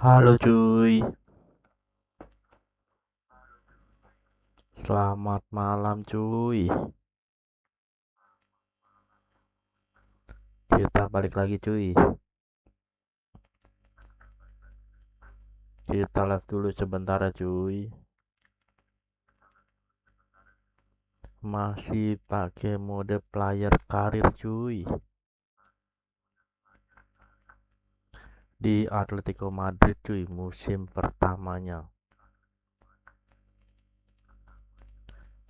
Halo cuy, selamat malam cuy. Kita balik lagi cuy. Kita live dulu sebentar ya cuy. Masih pakai mode player karir cuy. Di Atletico Madrid cuy, musim pertamanya.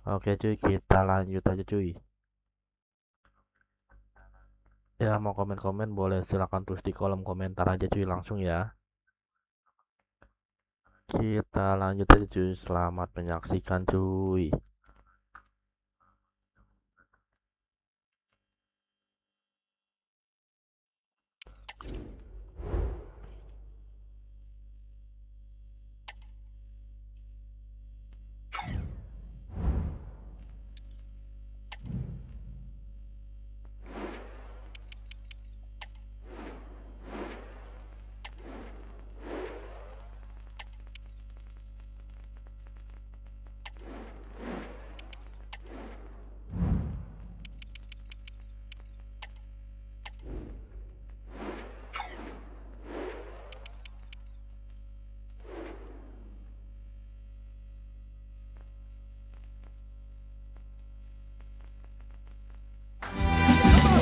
Oke cuy, kita lanjut aja cuy. Ya mau komen-komen boleh silahkan tulis di kolom komentar aja cuy langsung ya. Kita lanjut aja cuy, selamat menyaksikan cuy.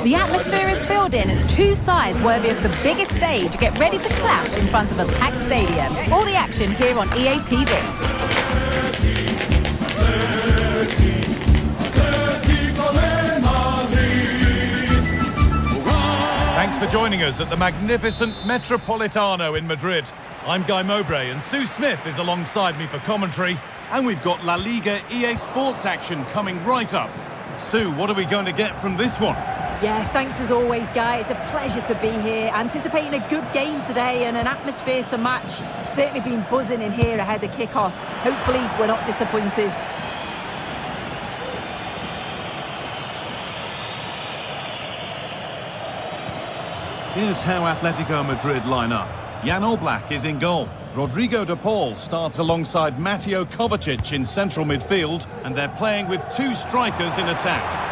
The atmosphere is building as two sides worthy of the biggest stage get ready to clash in front of a packed stadium. All the action here on EA TV. Thanks for joining us at the magnificent Metropolitano in Madrid. I'm Guy Mowbray and Sue Smith is alongside me for commentary. And we've got La Liga EA Sports action coming right up. Sue, what are we going to get from this one? Yeah, thanks as always, Guy. It's a pleasure to be here. Anticipating a good game today and an atmosphere to match. Certainly been buzzing in here ahead of kick-off. Hopefully, we're not disappointed. Here's how Atletico Madrid line up. Jan Oblak is in goal. Rodrigo de Paul starts alongside Mateo Kovacic in central midfield, and they're playing with two strikers in attack.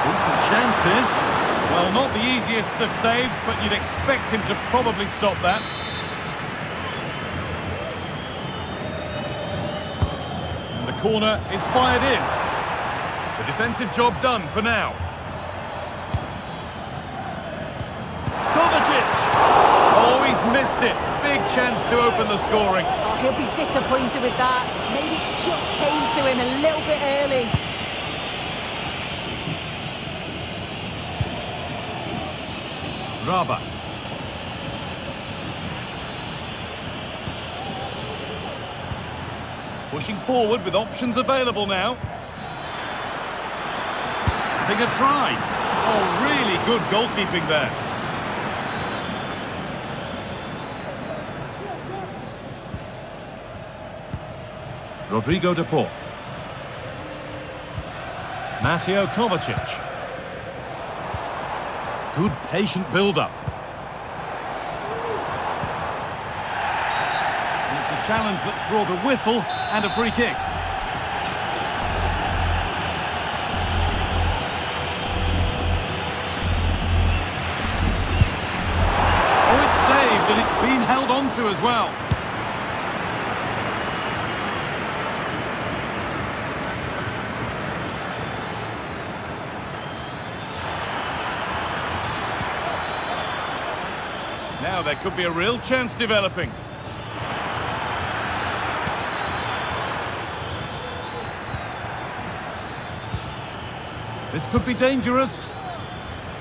Decent chance this. Well, not the easiest of saves, but you'd expect him to probably stop that. And the corner is fired in. The defensive job done for now. Kovacic! Oh, he's missed it. Big chance to open the scoring. Oh, he'll be disappointed with that. Maybe it just came to him a little bit early. Raba. Pushing forward with options available now. Having a try. Oh, really good goalkeeping there. Rodrigo de Paul. Mateo Kovacic. Good patient build-up. It's a challenge that's brought a whistle and a free kick. Oh, it's saved and it's been held on to as well. Now there could be a real chance developing. This could be dangerous.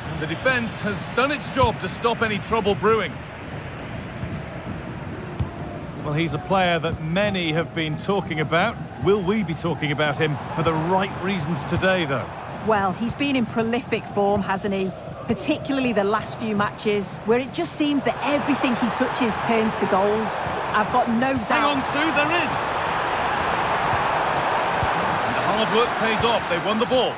And the defence has done its job to stop any trouble brewing. Well, he's a player that many have been talking about. Will we be talking about him for the right reasons today, though? Well, he's been in prolific form, hasn't he? Particularly the last few matches, where it just seems that everything he touches turns to goals. I've got no doubt. Hang on, Sue, they're in! And the hard work pays off. They won the ball.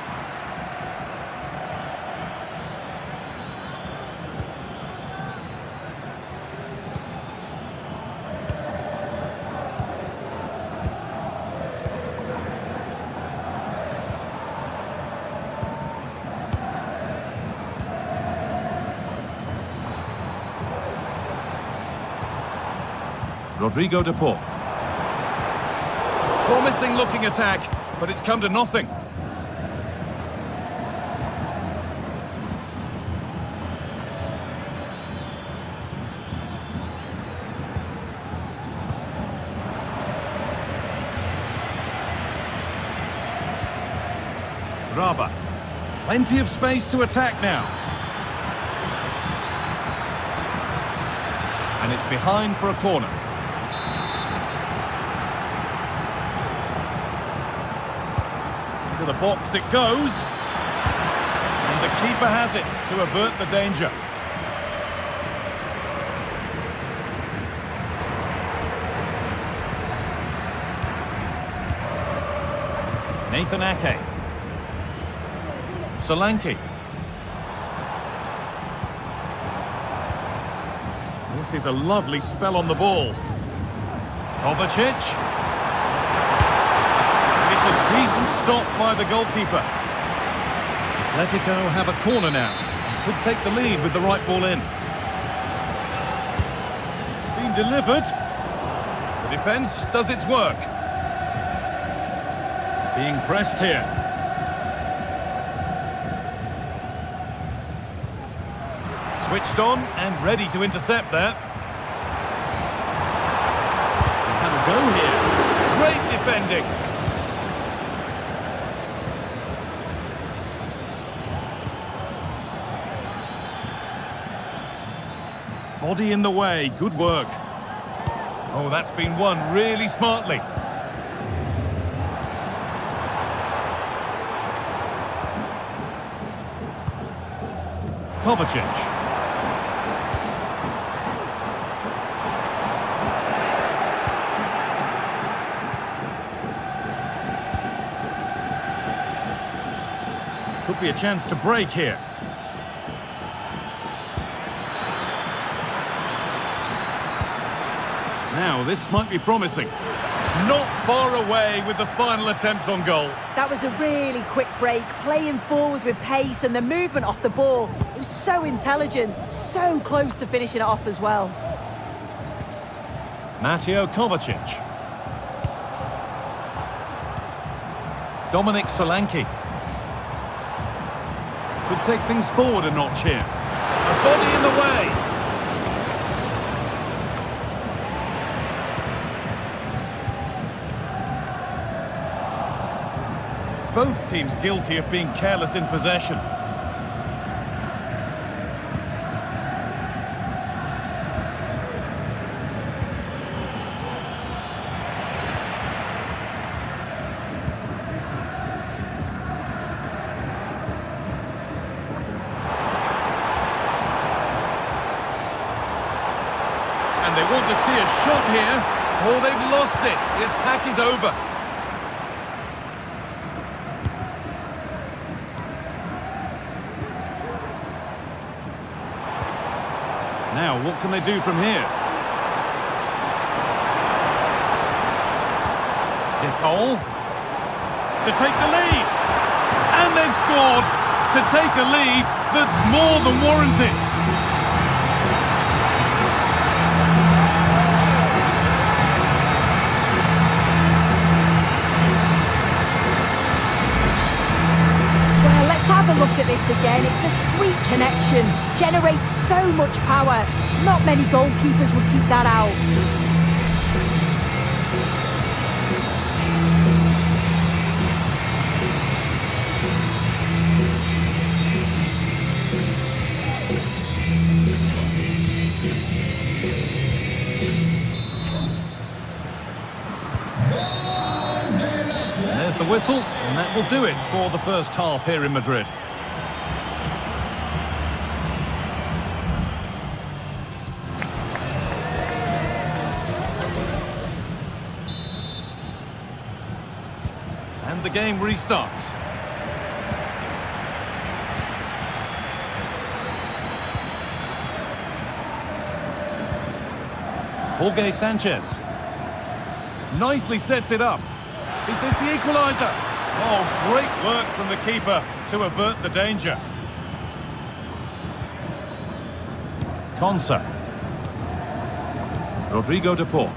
Rodrigo de Paul. Promising looking attack, but it's come to nothing. Raba. Plenty of space to attack now. And it's behind for a corner. To the box it goes. And the keeper has it to avert the danger. Nathan Ake. Solanke. This is a lovely spell on the ball. Kovacic. It's a decent stop by the goalkeeper. Atletico have a corner now. Could take the lead with the right ball in. It's been delivered. The defence does its work. Being pressed here. Switched on and ready to intercept there. Have a go here. Great defending. Body in the way, good work. Oh, that's been won really smartly. Kovacic. Could be a chance to break here. Now, this might be promising. Not far away with the final attempt on goal. That was a really quick break, playing forward with pace and the movement off the ball. It was so intelligent, so close to finishing it off as well. Mateo Kovacic. Dominic Solanke. Could take things forward a notch here. A body in the way. Both teams guilty of being careless in possession. And they want to see a shot here. Oh, they've lost it. The attack is over. Now, what can they do from here? De Paul to take the lead. And they've scored to take a lead that's more than warranted. Well, let's have a look at this again. It's a sweet connection, generates so much power. Not many goalkeepers would keep that out. There's the whistle, and that will do it for the first half here in Madrid. And the game restarts. Jorge Sanchez. Nicely sets it up. Is this the equaliser? Oh, great work from the keeper to avert the danger. Consa. Rodrigo de Paul.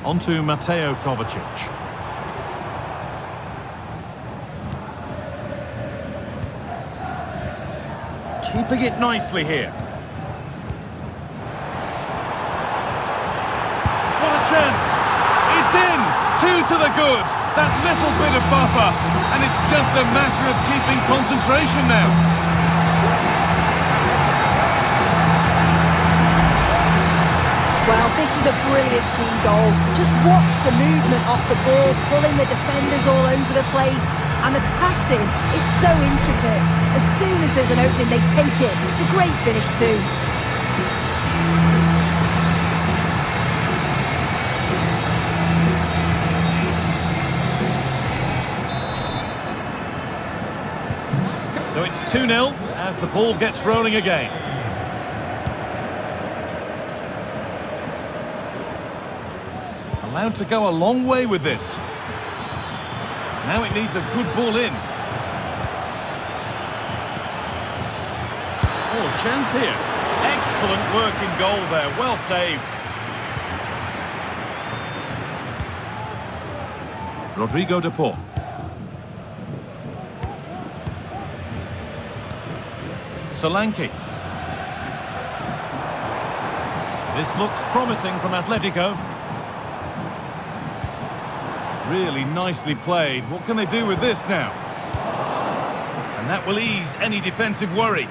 Onto Mateo Kovacic. Keeping it nicely here. What a chance! It's in! 2 to the good! That little bit of buffer, and it's just a matter of keeping concentration now. Well, this is a brilliant team goal. Just watch the movement off the ball, pulling the defenders all over the place. And the passing, it's so intricate. As soon as there's an opening, they take it. It's a great finish too. So it's 2-0 as the ball gets rolling again. Allowed to go a long way with this. Now it needs a good ball in. Oh, chance here. Excellent work in goal there. Well saved. Rodrigo de Paul. Solanke. This looks promising from Atletico. Really nicely played. What can they do with this now? And that will ease any defensive worry.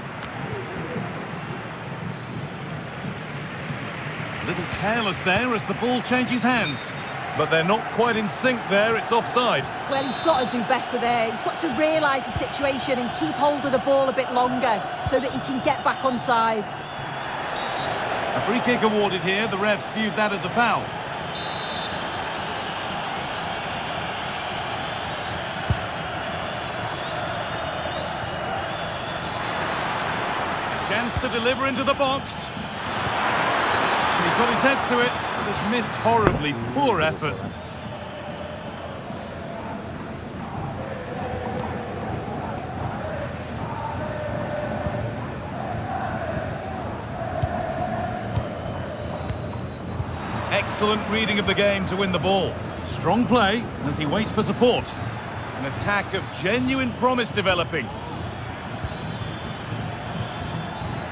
A little careless there as the ball changes hands. But they're not quite in sync there. It's offside. Well, he's got to do better there. He's got to realise the situation and keep hold of the ball a bit longer so that he can get back on side. A free kick awarded here. The refs viewed that as a foul. Chance to deliver into the box. He got his head to it, but has missed horribly. Poor effort. Excellent reading of the game to win the ball. Strong play as he waits for support. An attack of genuine promise developing.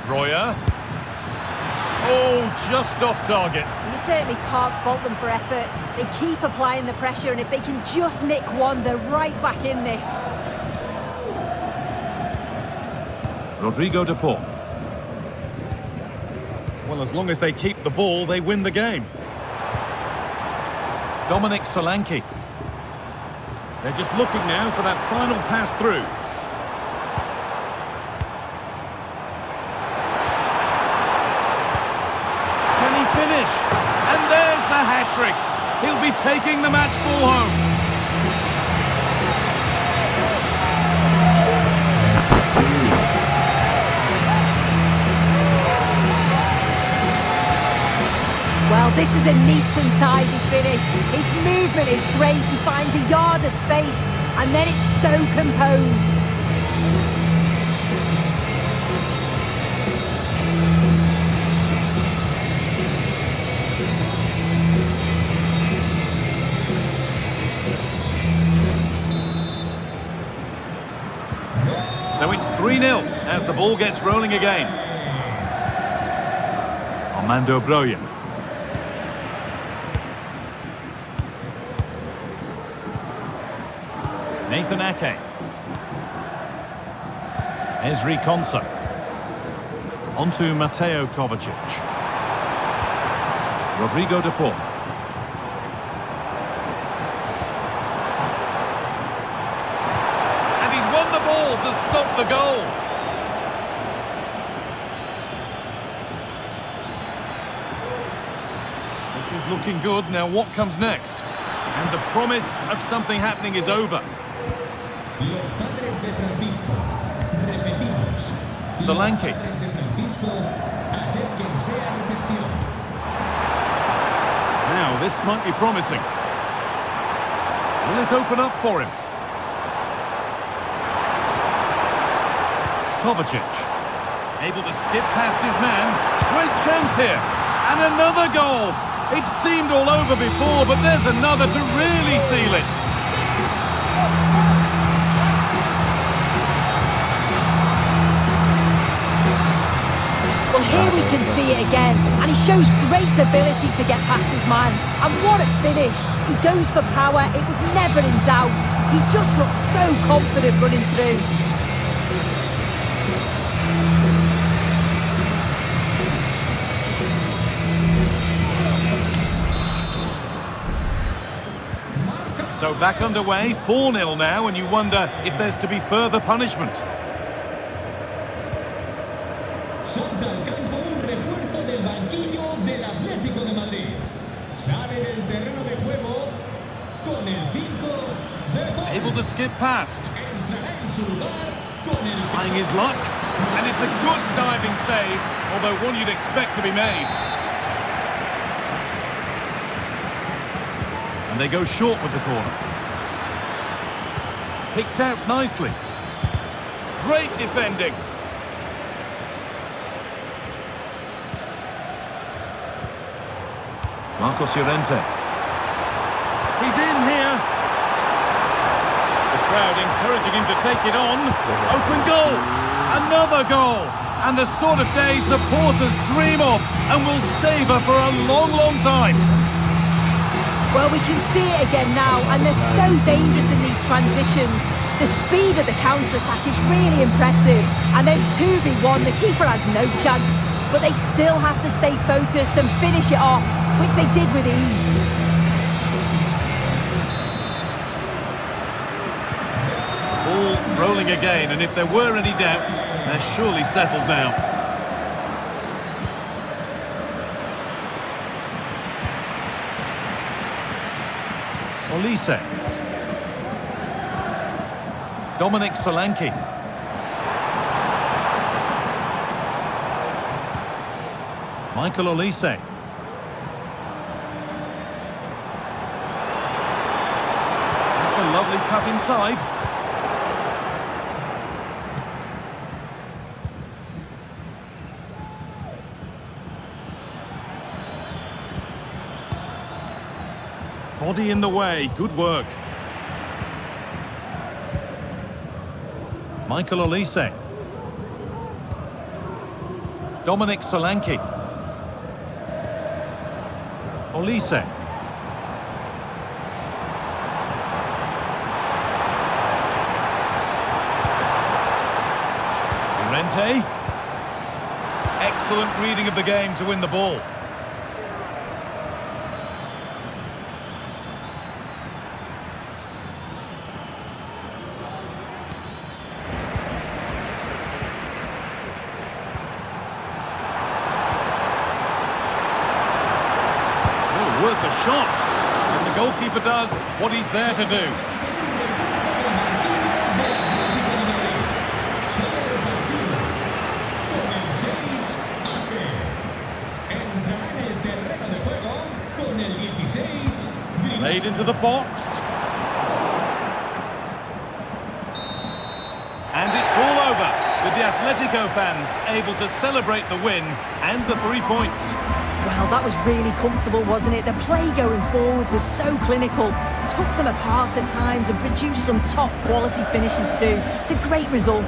Royer. Oh, just off target. You certainly can't fault them for effort. They keep applying the pressure, and if they can just nick one, they're right back in this. Rodrigo de Paul. Well, as long as they keep the ball, they win the game. Dominic Solanke. They're just looking now for that final pass through. Finish, and there's the hat-trick. He'll be taking the match ball home. Well, this is a neat and tidy finish. His movement is great. He finds a yard of space, and then it's so composed. So it's 3-0 as the ball gets rolling again. Armando Broja. Nathan Ake. Ezri Konsa. Onto Mateo Kovacic. Rodrigo de Paul. To stop the goal. This is looking good. Now what comes next? And the promise of something happening is over. Solanke. Now this might be promising. Will it open up for him? Kovacic, able to skip past his man. Great chance here. And another goal. It seemed all over before, but there's another to really seal it. Well, here we can see it again, and he shows great ability to get past his man. And what a finish! He goes for power, it was never in doubt. He just looks so confident running through. So back underway, 4-0 now, and you wonder if there's to be further punishment. Salta al campo un refuerzo del banquillo del Atlético de Madrid. Sale del terreno de juego con el 5 de gol. Able to skip past. Entrará en su lugar con el Trying his luck. And it's a good diving save, although one you'd expect to be made. And they go short with the corner. Picked out nicely. Great defending. Marcos Llorente. He's in here. The crowd encouraging him to take it on. Open goal. Another goal. And the sort of day supporters dream of and will savour for a long, long time. Well, we can see it again now, and they're so dangerous in these transitions. The speed of the counter-attack is really impressive. And then 2v1, the keeper has no chance. But they still have to stay focused and finish it off, which they did with ease. Ball rolling again, and if there were any doubts, they're surely settled now. Olise. Dominic Solanke. Michael Olise. That's a lovely cut inside. Body in the way, good work. Michael Olise. Dominic Solanke. Olise. Llorente. Excellent reading of the game to win the ball. Worth a shot, and the goalkeeper does what he's there to do. Laid into the box, and it's all over, with the Atletico fans able to celebrate the win and the 3 points. Well, that was really comfortable, wasn't it? The play going forward was so clinical. Took them apart at times and produced some top quality finishes too. It's a great result.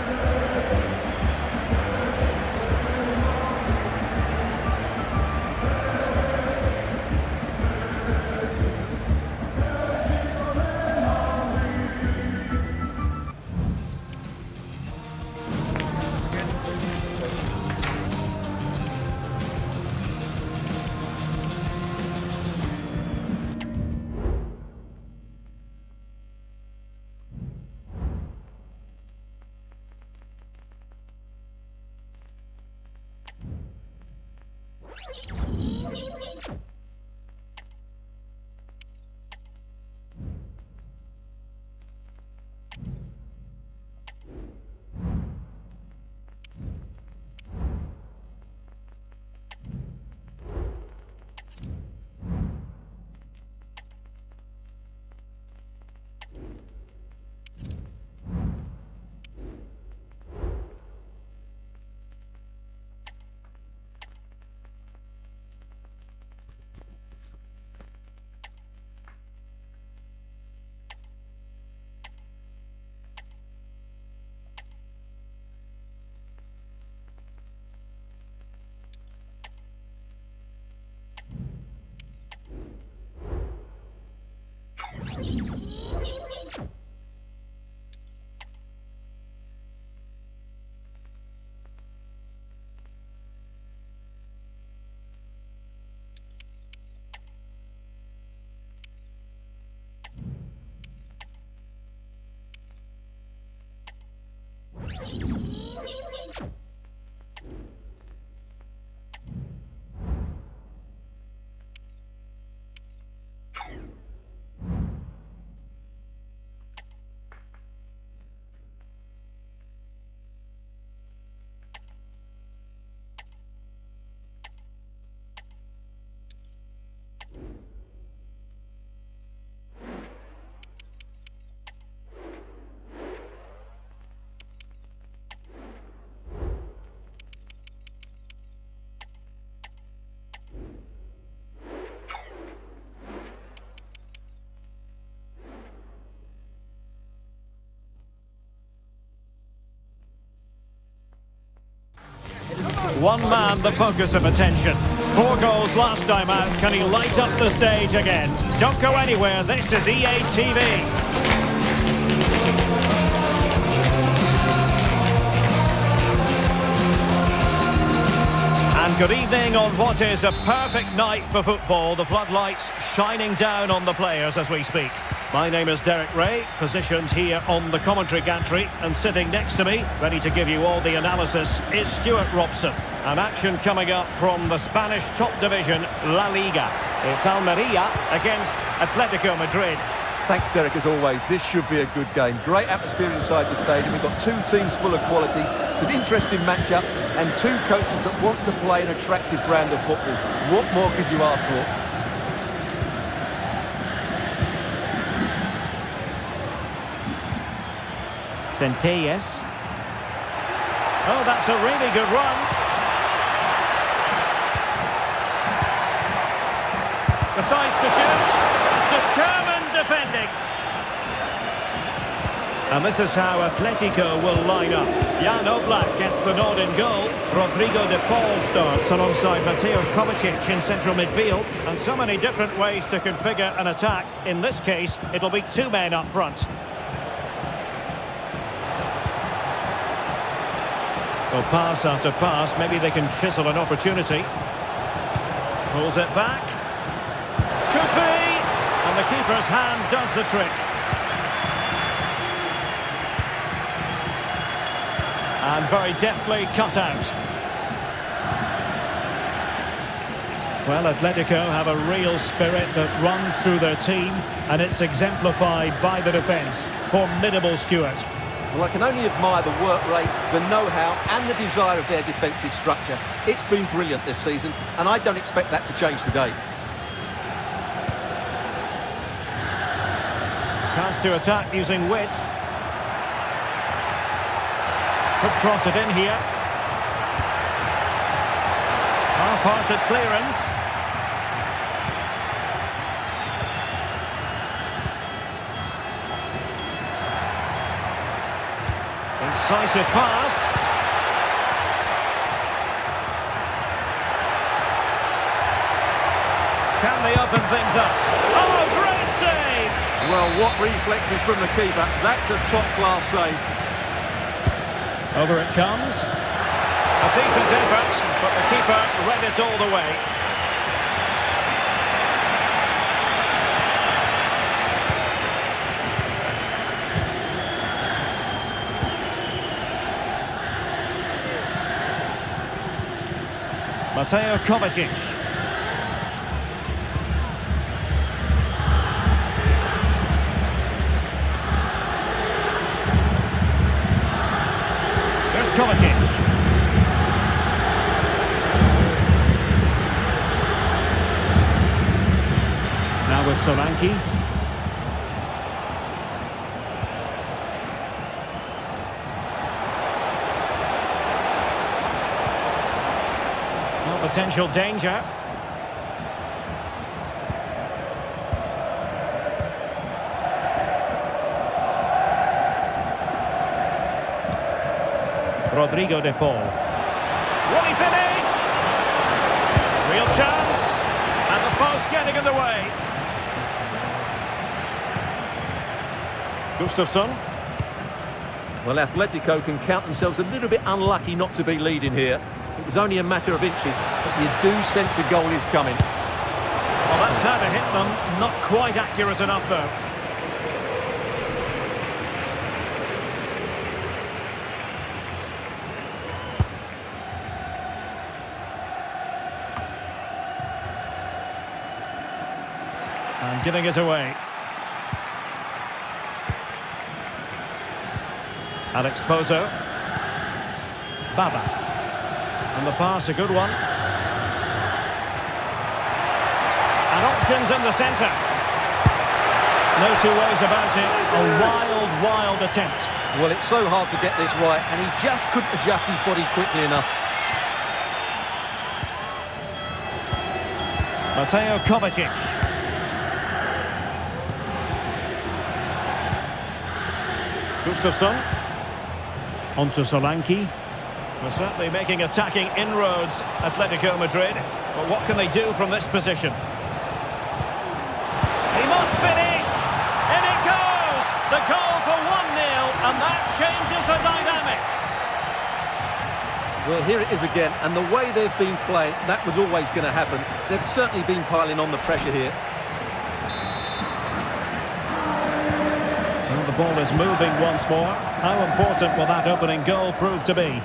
One man, the focus of attention. 4 goals last time out. Can he light up the stage again? Don't go anywhere. This is EA TV. And good evening on what is a perfect night for football. The floodlights shining down on the players as we speak. My name is Derek Ray, positioned here on the commentary gantry, and sitting next to me, ready to give you all the analysis, is Stuart Robson. An action coming up from the Spanish top division, La Liga. It's Almeria against Atletico Madrid. Thanks, Derek, as always. This should be a good game. Great atmosphere inside the stadium. We've got 2 teams full of quality, some interesting matchups, and 2 coaches that want to play an attractive brand of football. What more could you ask for? Centelles. Oh, that's a really good run. Decides to shoot. Determined defending. And this is how Atletico will line up. Jan Oblak gets the nod in goal. Rodrigo de Paul starts alongside Mateo Kovacic in central midfield. And so many different ways to configure an attack. In this case, it'll be 2 men up front. Well, pass after pass, maybe they can chisel an opportunity. Pulls it back. Could be! And the keeper's hand does the trick. And very deftly cut out. Well, Atletico have a real spirit that runs through their team, and it's exemplified by the defence. Formidable, Stuart. Well, I can only admire the work rate, the know-how and the desire of their defensive structure. It's been brilliant this season, and I don't expect that to change today. Chance to attack using width. Could cross it in here. Half-hearted clearance. Incisive pass. Can they open things up? Oh, great save! Well, what reflexes from the keeper. That's a top-class save. Over it comes. A decent effort, but the keeper read it all the way. Mateo Kovacic. There's Kovacic. Now with Solanke. Potential danger. Rodrigo de Paul. Will he finish? Real chance. And the post getting in the way. Ghustavsson. Well, Atletico can count themselves a little bit unlucky not to be leading here. It was only a matter of inches, but you do sense a goal is coming. Well, that's how to hit them. Not quite accurate enough, though. And giving it away. Alex Pozo. Baba. And the pass, a good one. And options in the centre. No two ways about it. A wild, wild attempt. Well, it's so hard to get this right, and he just couldn't adjust his body quickly enough. Mateo Kovacic. Gustafsson. Onto Solanke. They're certainly making attacking inroads, Atletico Madrid. But what can they do from this position? He must finish! In it goes! The goal for 1-0, and that changes the dynamic. Well, here it is again, and the way they've been playing, that was always going to happen. They've certainly been piling on the pressure here. Well, the ball is moving once more. How important will that opening goal prove to be?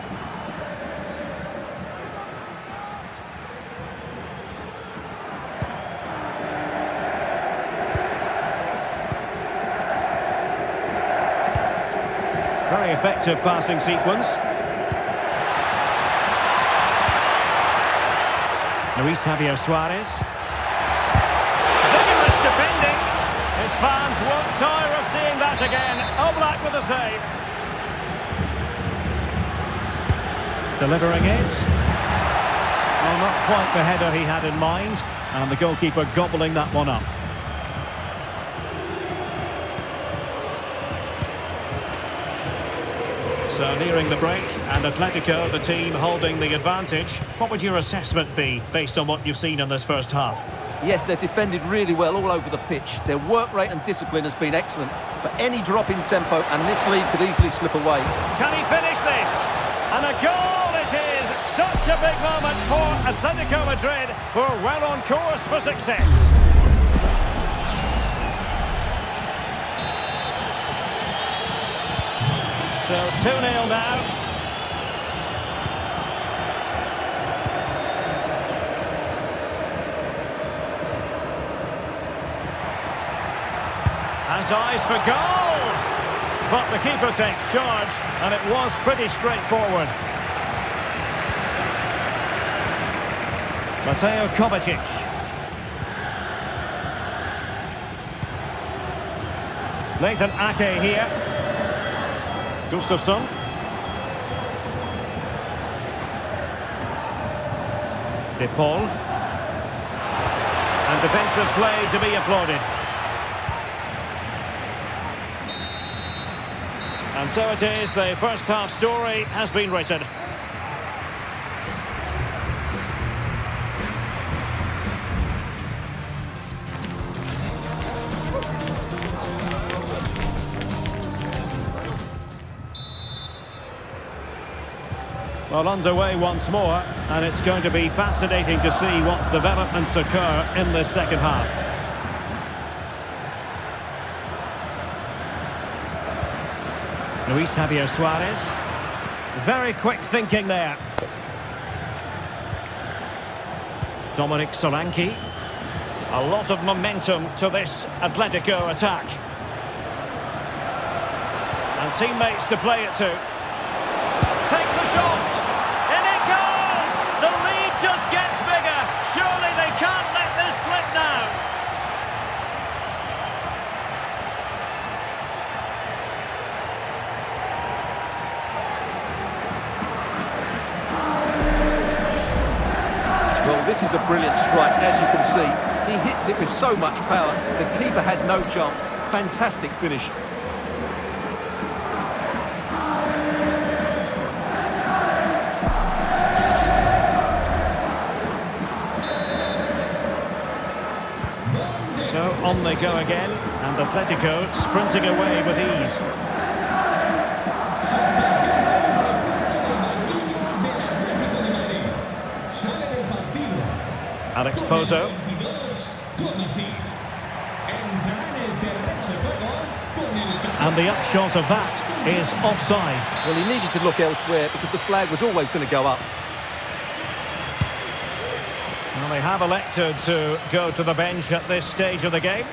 Very effective passing sequence. Luis Javier Suarez. Vigorous defending. His fans won't tire of seeing that again. Oblak with a save. Delivering it. Well, not quite the header he had in mind. And the goalkeeper gobbling that one up. So nearing the break, and Atletico, the team holding the advantage. What would your assessment be, based on what you've seen in this first half? Yes, they've defended really well all over the pitch. Their work rate and discipline has been excellent. But any drop in tempo, and this lead could easily slip away. Can he finish this? And a goal it is! Such a big moment for Atletico Madrid, who are well on course for success. So 2-0 now. Has eyes for goal! But the keeper takes charge, and it was pretty straightforward. Mateo Kovacic. Nathan Ake here. Gustafsson. De Paul. And defensive play to be applauded. And so it is, the first half story has been written. Well, underway once more, and it's going to be fascinating to see what developments occur in this second half. Luis Javier Suarez. Very quick thinking there. Dominic Solanke. A lot of momentum to this Atletico attack. And teammates to play it to. Takes the shot. In it goes! The lead just gets bigger. Surely they can't let this slip now. Well, this is a brilliant strike, as you can see. He hits it with so much power. The keeper had no chance. Fantastic finish. So on they go again, and Atletico sprinting away with ease. Alex Pozo. And the upshot of that is offside. Well, he needed to look elsewhere because the flag was always going to go up. Well, they have elected to go to the bench at this stage of the game.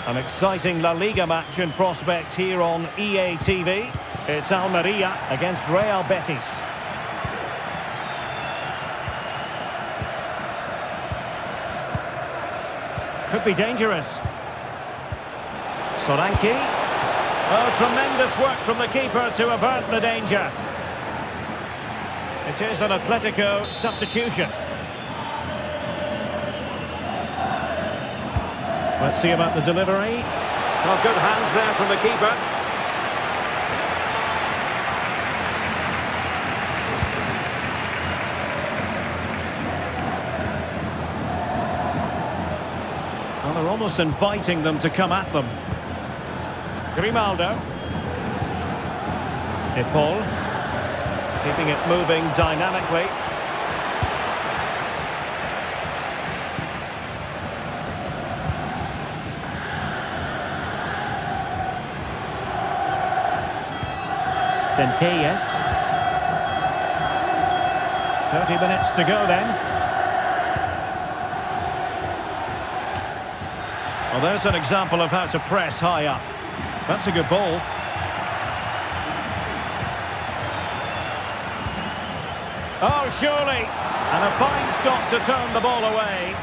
An exciting La Liga match in prospect here on EA TV. It's Almeria against Real Betis. Could be dangerous. Solanke. Oh, tremendous work from the keeper to avert the danger. It is an Atletico substitution. Let's see about the delivery. Oh, good hands there from the keeper. Well, they're almost inviting them to come at them. Grimaldo. De Paul. Keeping it moving dynamically. Centellas. 30 minutes to go then. Well, there's an example of how to press high up. That's a good ball. Oh, surely. And a fine stop to turn the ball away.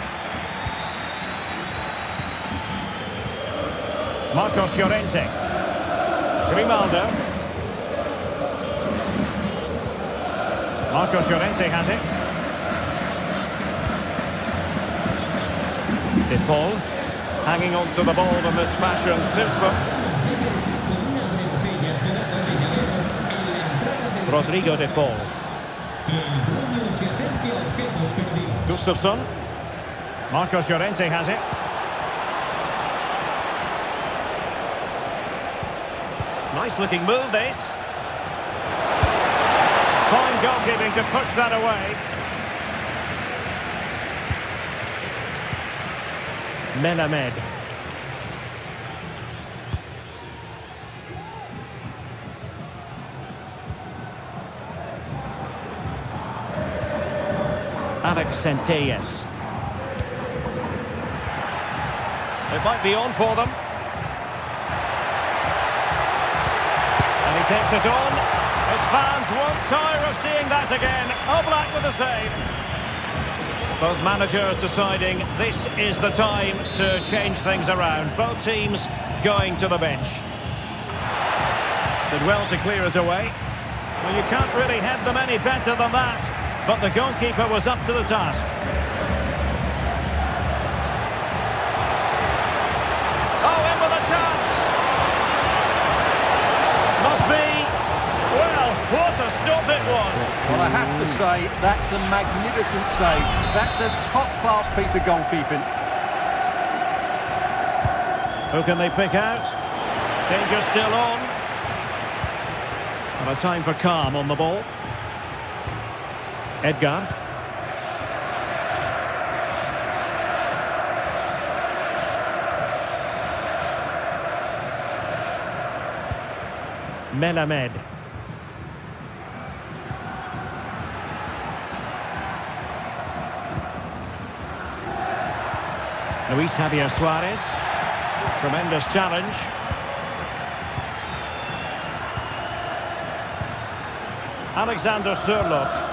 Marcos Llorente. Grimaldo. Marcos Llorente has it. De Paul. Hanging on to the ball in this fashion suits them. Rodrigo De Paul. Ghustavsson. Marcos Llorente has it. Nice looking move this. Fine goalkeeping to push that away. Melamed. Alex Centellas. It might be on for them. And he takes it on. His fans won't tire of seeing that again. Oblak with a save. Both managers deciding this is the time to change things around. Both teams going to the bench. Did well to clear it away. Well, you can't really head them any better than that. But the goalkeeper was up to the task. Oh, in with a chance. Must be. Well, what a stop it was. Well, I have to say, that's a magnificent save. That's a top-class piece of goalkeeping. Who can they pick out? Danger still on. And a time for calm on the ball. Edgar. Melamed. Luis Javier Suarez. Tremendous challenge. Alexander Sørloth.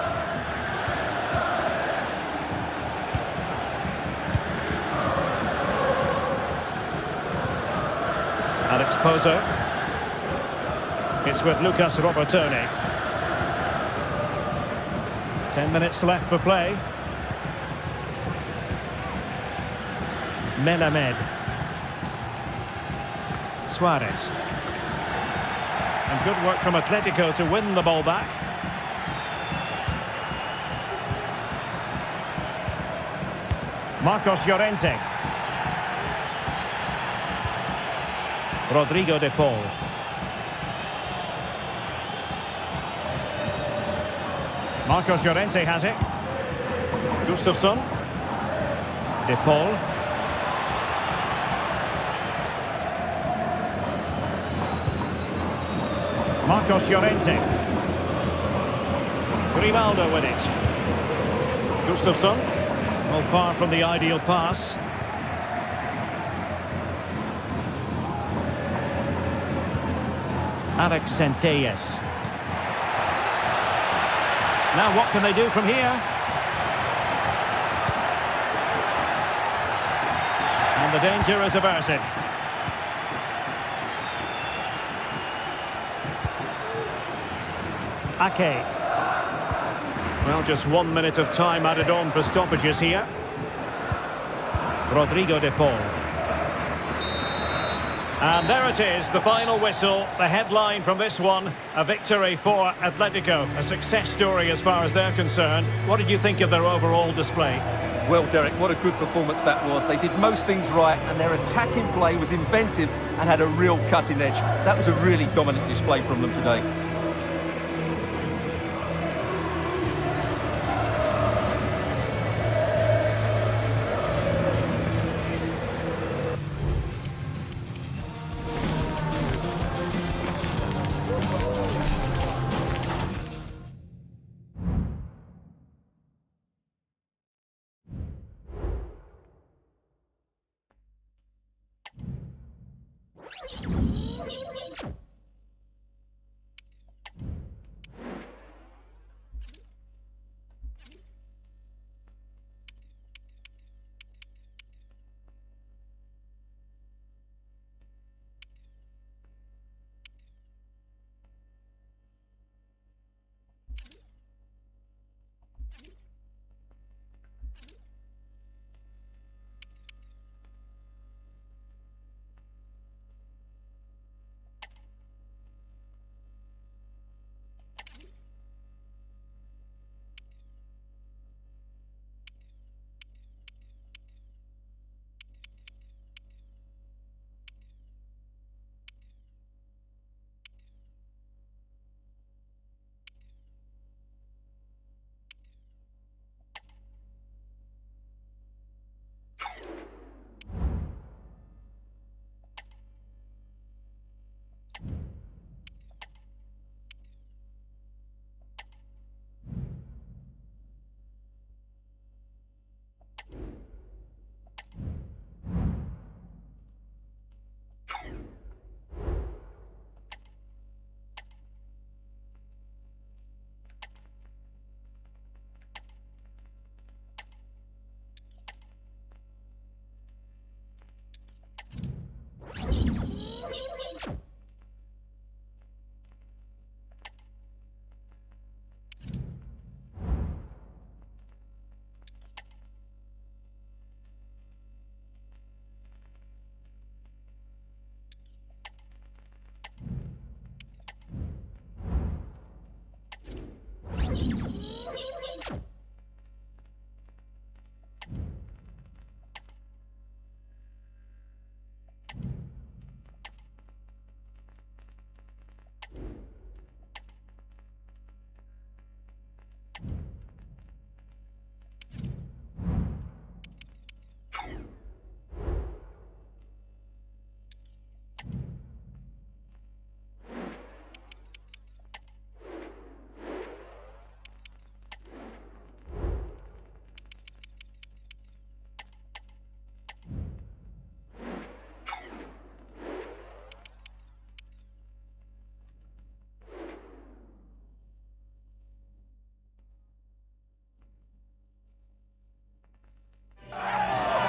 Alex Pozo. It's with Lucas Robertone. 10 minutes left for play. Melamed. Suarez. And good work from Atletico to win the ball back. Marcos Llorente. Rodrigo De Paul. Marcos Llorente has it. Ghustavsson. De Paul. Marcos Llorente. Grimaldo with it. Ghustavsson. Well, far from the ideal pass. Alex Centelles. Now what can they do from here? And the danger is averted. Ake. Well, just 1 minute of time added on for stoppages here. Rodrigo de Paul. And there it is, the final whistle, the headline from this one, a victory for Atletico, a success story as far as they're concerned. What did you think of their overall display? Well, Derek, what a good performance that was. They did most things right, and their attacking play was inventive and had a real cutting edge. That was a really dominant display from them today.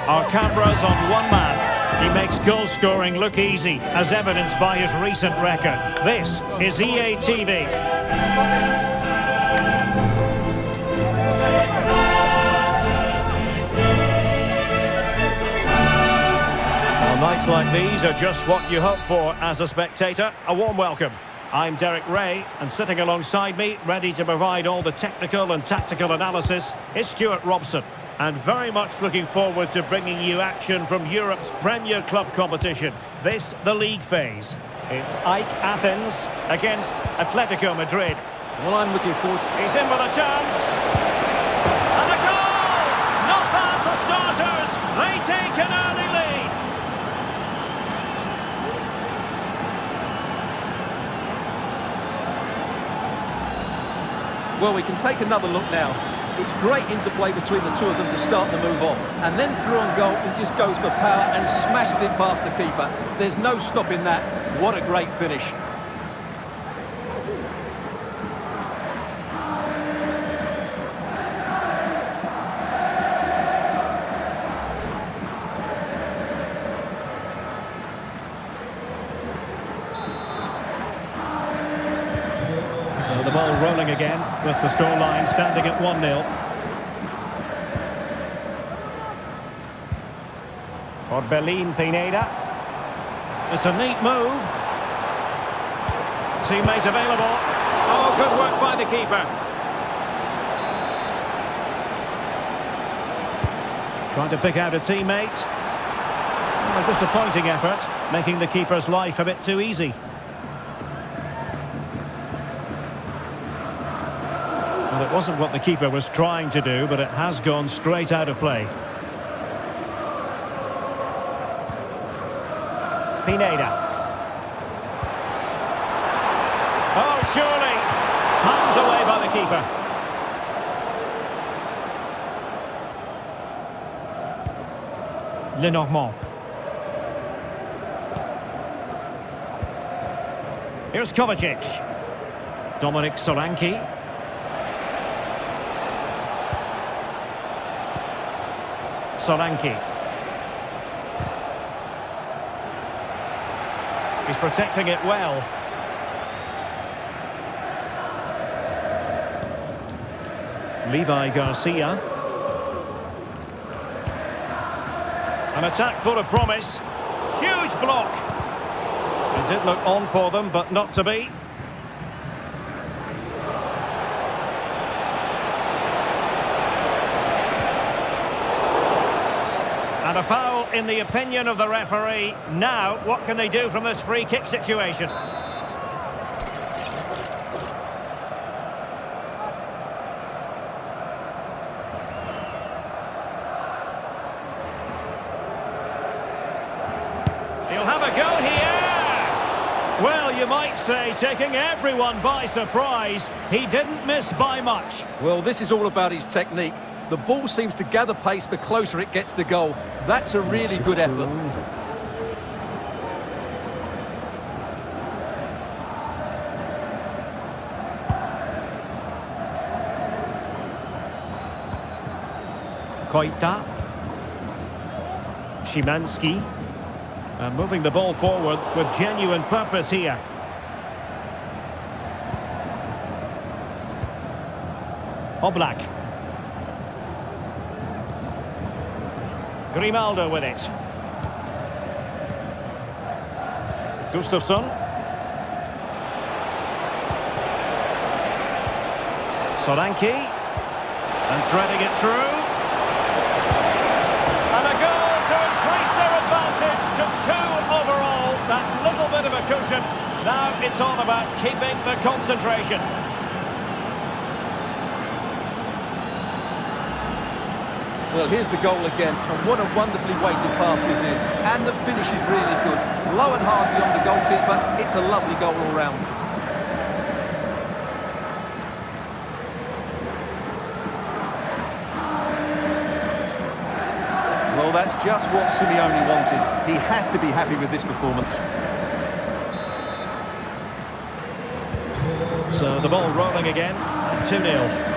Our cameras on one man. He makes goal scoring look easy, as evidenced by his recent record. This is EA TV. Well, nights like these are just what you hope for as a spectator. A warm welcome. I'm Derek Ray, and sitting alongside me, ready to provide all the technical and tactical analysis, is Stuart Robson. And very much looking forward to bringing you action from Europe's Premier Club competition. This, the league phase. It's AEK Athens against Atletico Madrid. Well, I'm looking forward. He's in with a chance. And a goal! Not bad for starters. They take an early lead. Well, we can take another look now. It's great interplay between the two of them to start the move off. And then through on goal, he just goes for power and smashes it past the keeper. There's no stopping that. What a great finish. So the ball rolling again with the scoreline standing at 1-0. Orbelín Pineda. It's a neat move. Teammate available. Oh, good work by the keeper. Trying to pick out a teammate. A disappointing effort, making the keeper's life a bit too easy. Well, it wasn't what the keeper was trying to do, but it has gone straight out of play. Pineda. Oh, surely. Handed away by the keeper. Lenormand. Here's Kovacic. Dominic Solanke. Solanke. He's protecting it well. Levi Garcia. An attack full of promise. Huge block. It did look on for them, but not to be. And a foul in the opinion of the referee. Now, what can they do from this free kick situation? He'll have a go here. Well, you might say, taking everyone by surprise. He didn't miss by much. Well, this is all about his technique. The ball seems to gather pace the closer it gets to goal. That's a really good effort. Koita. Szymanski. And moving the ball forward with genuine purpose here. Oblak. Grimaldo with it. Gustafsson. Solanke. And threading it through. And a goal to increase their advantage to 2 overall. That little bit of a cushion. Now it's all about keeping the concentration. Well, here's the goal again, and what a wonderfully weighted pass this is. And the finish is really good. Low and hard beyond the goalkeeper. It's a lovely goal all round. Well, that's just what Simeone wanted. He has to be happy with this performance. So the ball rolling again, 2-0.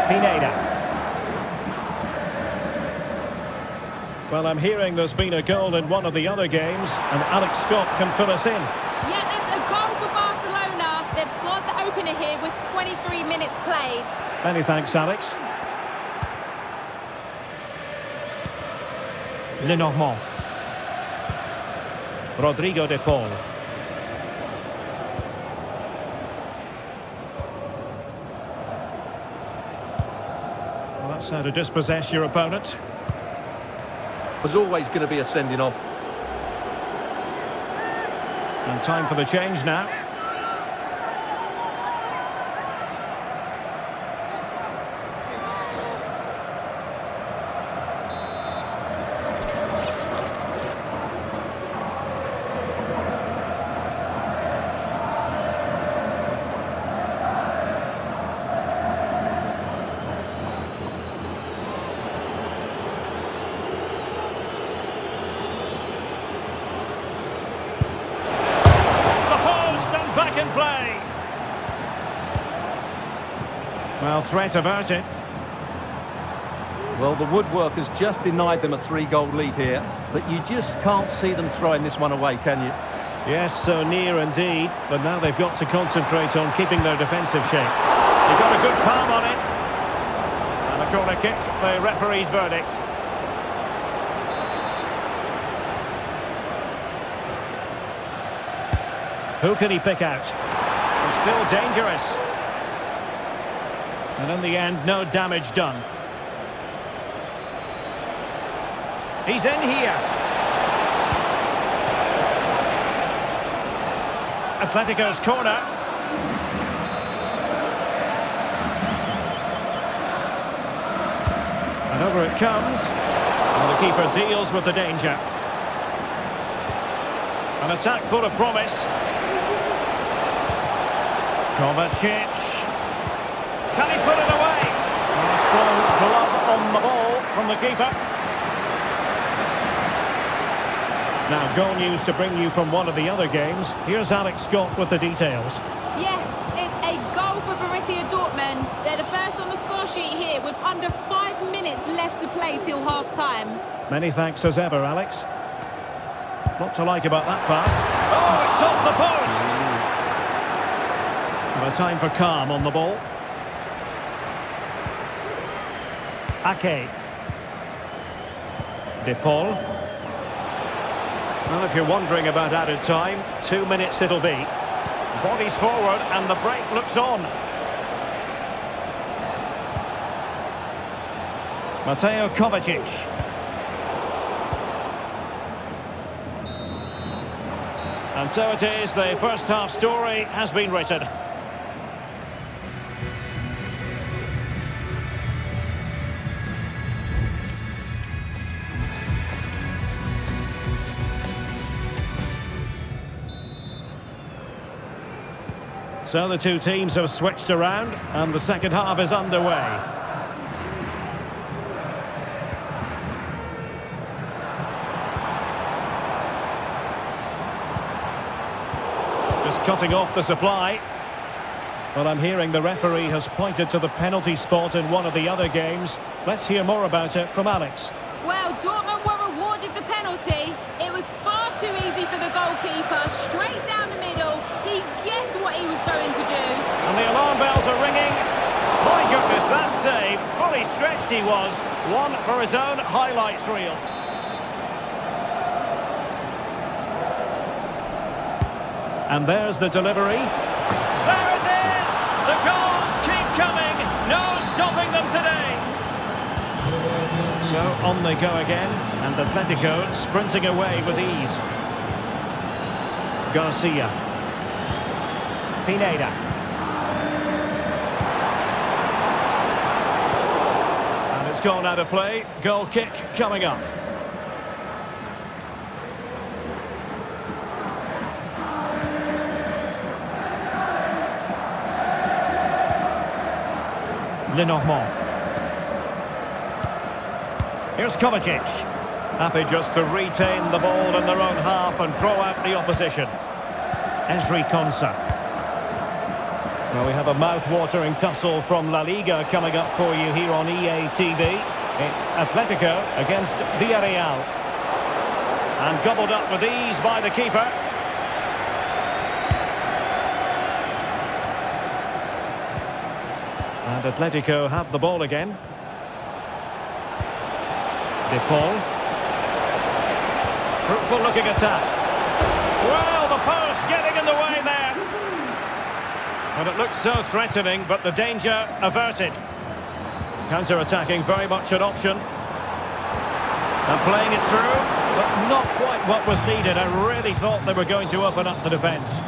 Pineda. Well, I'm hearing there's been a goal in one of the other games, and Alex Scott can fill us in. Yeah, it's a goal for Barcelona. They've scored the opener here with 23 minutes played. Many thanks, Alex. Lenormand. Rodrigo de Paul. Well, that's how to dispossess your opponent. There's always going to be a sending off. And time for the change now. in play. Well, threat averted. Well, the woodwork has just denied them a 3-goal lead here, but you just can't see them throwing this one away, can you? Yes, so near indeed, but now they've got to concentrate on keeping their defensive shape. They got a good palm on it. And a corner kick, the referee's verdict. Who can he pick out? They're still dangerous. And in the end, no damage done. He's in here. Atletico's corner. And over it comes. And the keeper deals with the danger. An attack full of promise. Kovacic. Can he put it away? And a strong glove on the ball from the keeper. Now, goal news to bring you from one of the other games. Here's Alex Scott with the details. Yes, it's a goal for Borussia Dortmund. They're the first on the score sheet here with under 5 minutes left to play till half-time. Many thanks as ever, Alex. What to like about that pass? Oh, it's off the post! And a time for calm on the ball. Ake. De Paul. Well, if you're wondering about added time, 2 minutes it'll be. Bodies forward and the break looks on. Mateo Kovacic. And so it is, the first half story has been written. So the two teams have switched around and the second half is underway. Just cutting off the supply. Well, I'm hearing the referee has pointed to the penalty spot in one of the other games. Let's hear more about it from Alex. Well, Dortmund were awarded the penalty. It was far too easy for the goalkeeper. Straight down the middle. He guessed what he was going to do. And the alarm bells are ringing. My goodness, that save. Fully stretched he was. One for his own highlights reel. And there's the delivery. There it is! The goals keep coming. No stopping them today. So on they go again. And Atletico sprinting away with ease. Garcia. Pineda. And it's gone out of play. Goal kick coming up. Lenormand. Here's Kovacic. Happy just to retain the ball in their own half and draw out the opposition. Ezri Konsa. Well, we have a mouth-watering tussle from La Liga coming up for you here on EA TV. It's Atletico against Villarreal. And gobbled up with ease by the keeper. And Atletico have the ball again. De Paul. Fruitful looking attack. Well, the post getting in the way there. And it looks so threatening, but the danger averted. Counter-attacking very much an option. And playing it through, but not quite what was needed. I really thought they were going to open up the defence.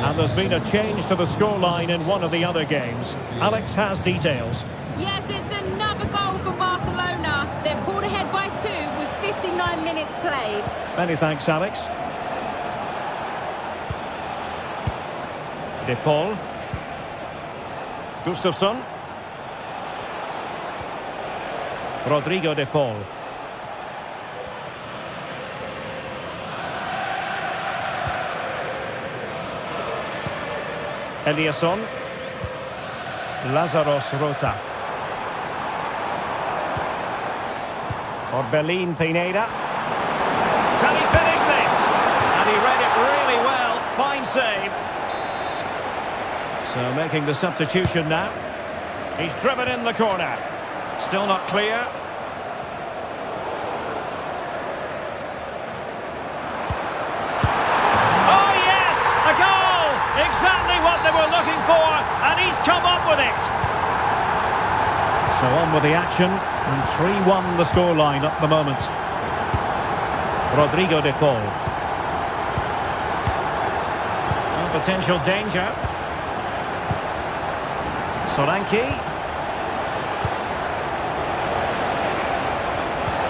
And there's been a change to the scoreline in one of the other games. Alex has details. Yes, it's another goal for Barcelona. They're pulled ahead by 2 with 59 minutes played. Many thanks, Alex. De Paul. Gustafsson. Rodrigo De Paul. Eliasson. Lazarus Rota. Orbelin Pineda. Can he finish this? And he read it really well. Fine save. So making the substitution now. He's driven in the corner. Still not clear. Oh yes! A goal! Exactly what they were looking for, and he's come up with it. So on with the action, and 3-1 the scoreline at the moment. Rodrigo de Paul. Potential danger. Solanke.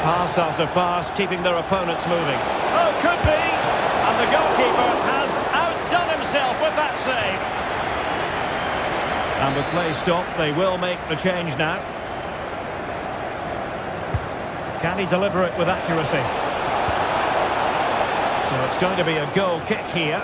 Pass after pass, keeping their opponents moving. Oh, could be! And the goalkeeper has outdone himself with that save. And with play stopped, they will make the change now. Can he deliver it with accuracy? So it's going to be a goal kick here.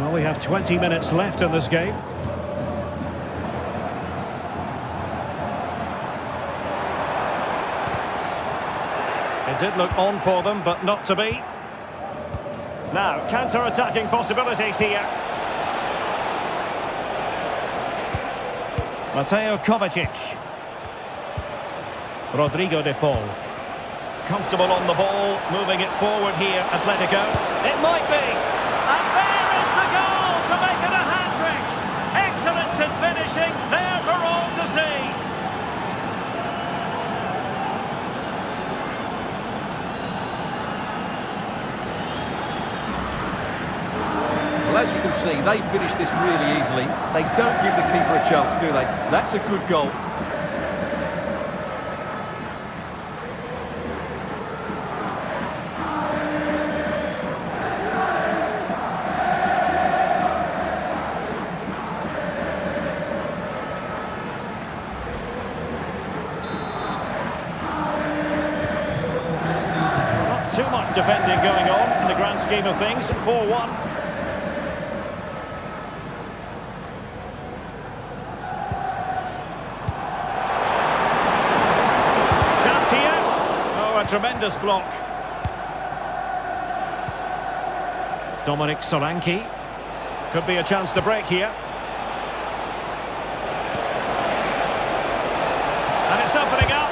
Well, we have 20 minutes left in this game. It did look on for them, but not to be. Now, counter-attacking possibilities here. Mateo Kovacic. Rodrigo de Paul. Comfortable on the ball, moving it forward here, Atletico. It might be. And there is the goal to make it a hat-trick. Excellence in finishing, there for all to see. Well, as you can see, they finish this really easily. They don't give the keeper a chance, do they? That's a good goal. Not too much defending going on in the grand scheme of things. 4-1. Tremendous block. Dominic Solanke. Could be a chance to break here. And it's opening up.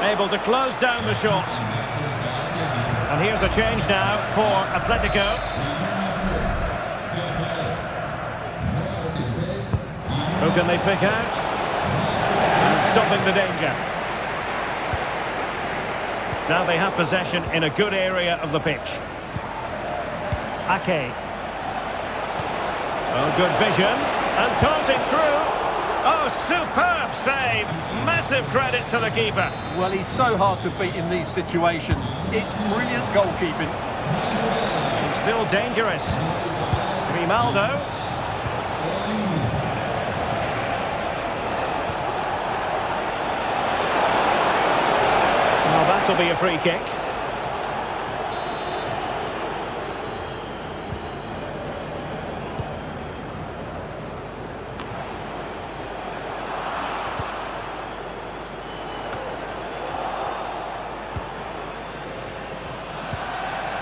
Able to close down the shot. And here's a change now for Atletico. Who can they pick out? And stopping the danger. Now they have possession in a good area of the pitch. Ake. Oh, good vision. And toss it through. Oh, superb save. Massive credit to the keeper. Well, he's so hard to beat in these situations. It's brilliant goalkeeping. It's still dangerous. Grimaldo. That'll be a free kick.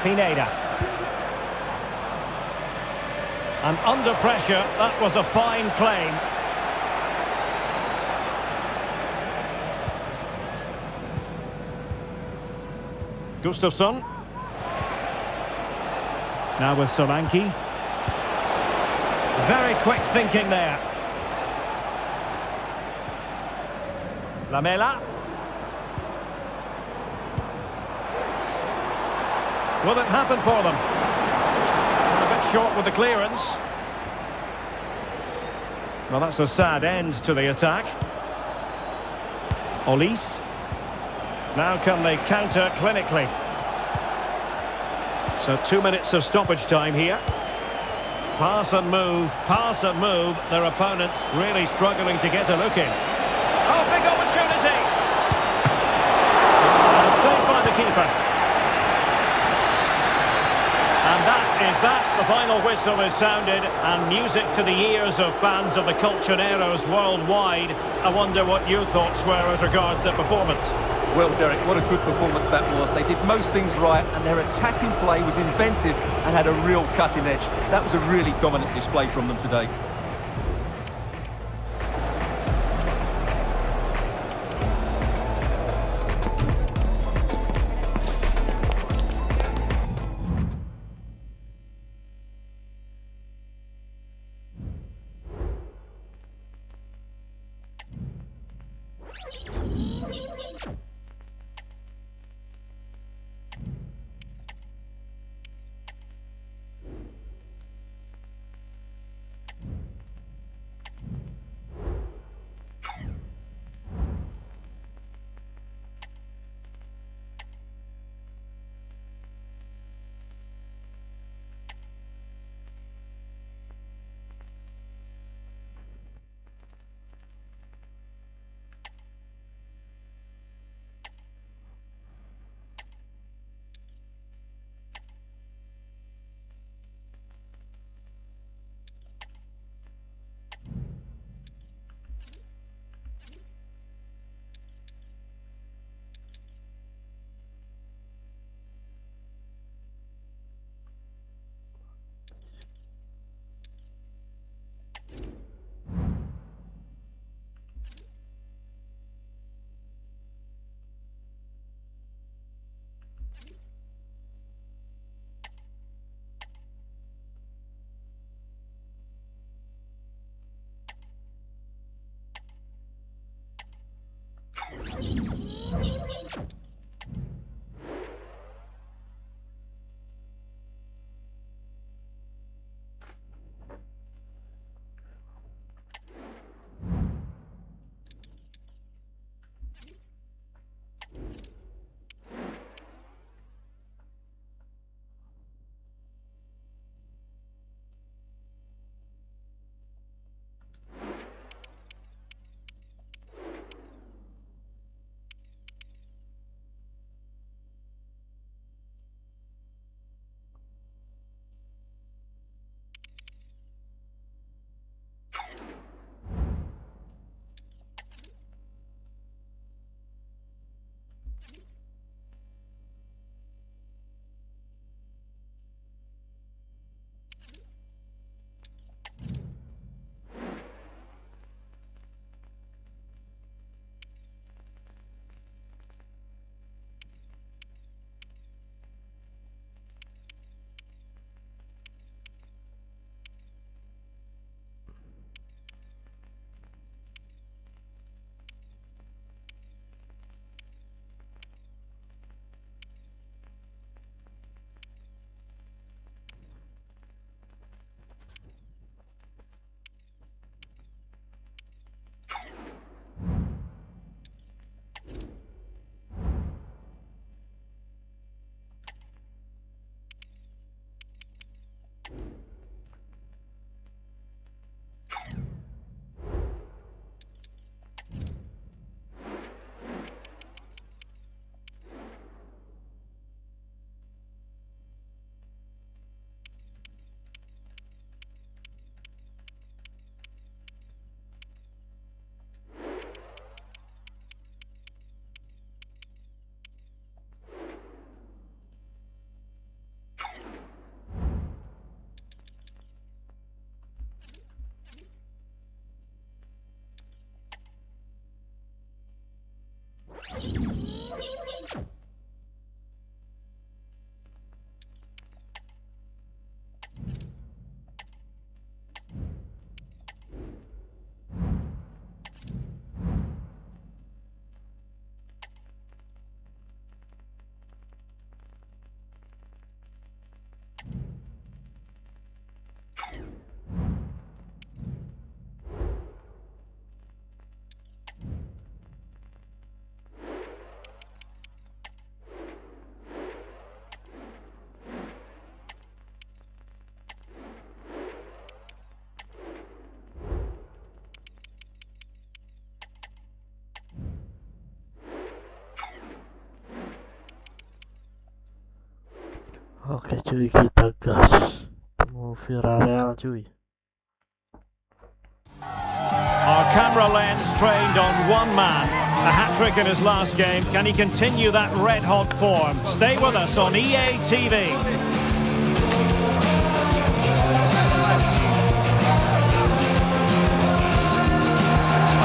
Pineda. And under pressure, that was a fine claim. Ghustavsson. Now with Solanke. Very quick thinking there. Lamela. Will it happen for them? A bit short with the clearance. Well, that's a sad end to the attack. Olise. Now can they counter clinically? So 2 minutes of stoppage time here. Pass and move, pass and move. Their opponents really struggling to get a look in. Oh, big opportunity! And saved by the keeper. And that is that. The final whistle is sounded, and music to the ears of fans of the Colchoneros worldwide. I wonder what your thoughts were as regards their performance. Well, Derek, what a good performance that was. They did most things right, and their attacking play was inventive and had a real cutting edge. That was a really dominant display from them today. Oke cuy, kita gas. Temu Villarreal cuy. Our camera lens trained on one man. A hat-trick in his last game. Can he continue that red-hot form? Stay with us on EA TV.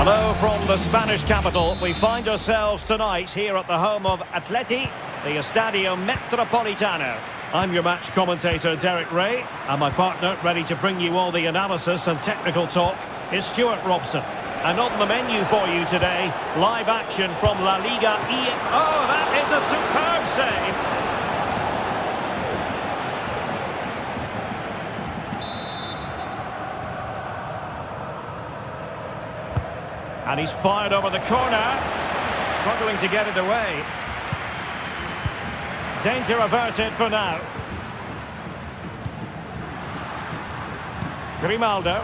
Hello from the Spanish capital. We find ourselves tonight here at the home of Atleti, the Estadio Metropolitano. I'm your match commentator, Derek Ray, and my partner, ready to bring you all the analysis and technical talk, is Stuart Robson. And on the menu for you today, live action from La Liga EA. Oh, that is a superb save! And he's fired over the corner, struggling to get it away. Danger averted for now. Grimaldo.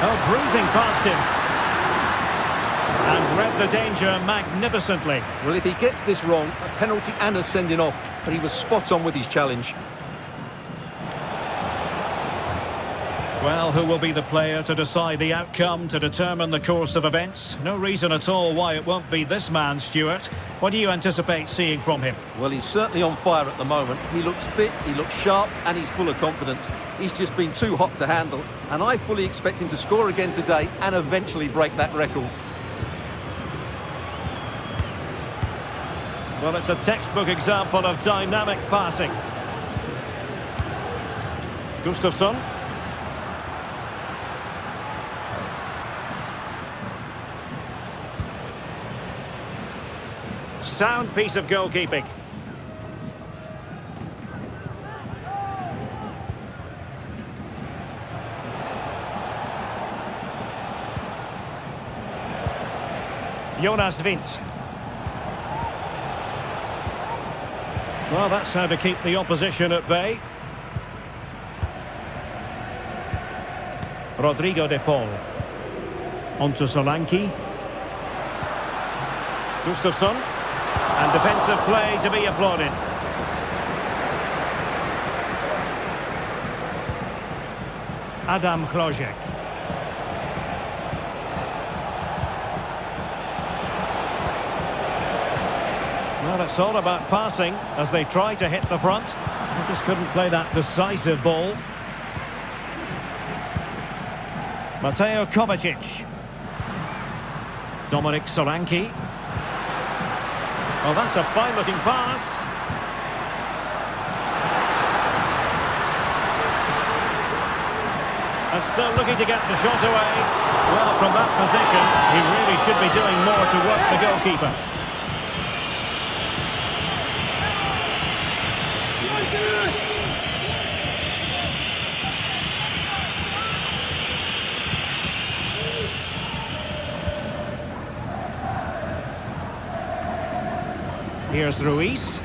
Oh, breezing past him. And read the danger magnificently. Well, if he gets this wrong, a penalty and a sending off, but he was spot on with his challenge. Well, who will be the player to decide the outcome, to determine the course of events? No reason at all why it won't be this man, Stuart. What do you anticipate seeing from him? Well, he's certainly on fire at the moment. He looks fit, he looks sharp, and he's full of confidence. He's just been too hot to handle, and I fully expect him to score again today and eventually break that record. Well, it's a textbook example of dynamic passing. Ghustavsson. Sound piece of goalkeeping. Jonas Vint. Well, that's how to keep the opposition at bay. Rodrigo de Paul. On to Solanke. Ghustavsson. And defensive play to be applauded. Adam Hrojek. Well, it's all about passing as they try to hit the front. They just couldn't play that decisive ball. Mateo Kovacic. Dominic Solanke. Oh, that's a fine-looking pass. And still looking to get the shot away. Well, from that position, he really should be doing more to work the goalkeeper. Here's Ruiz.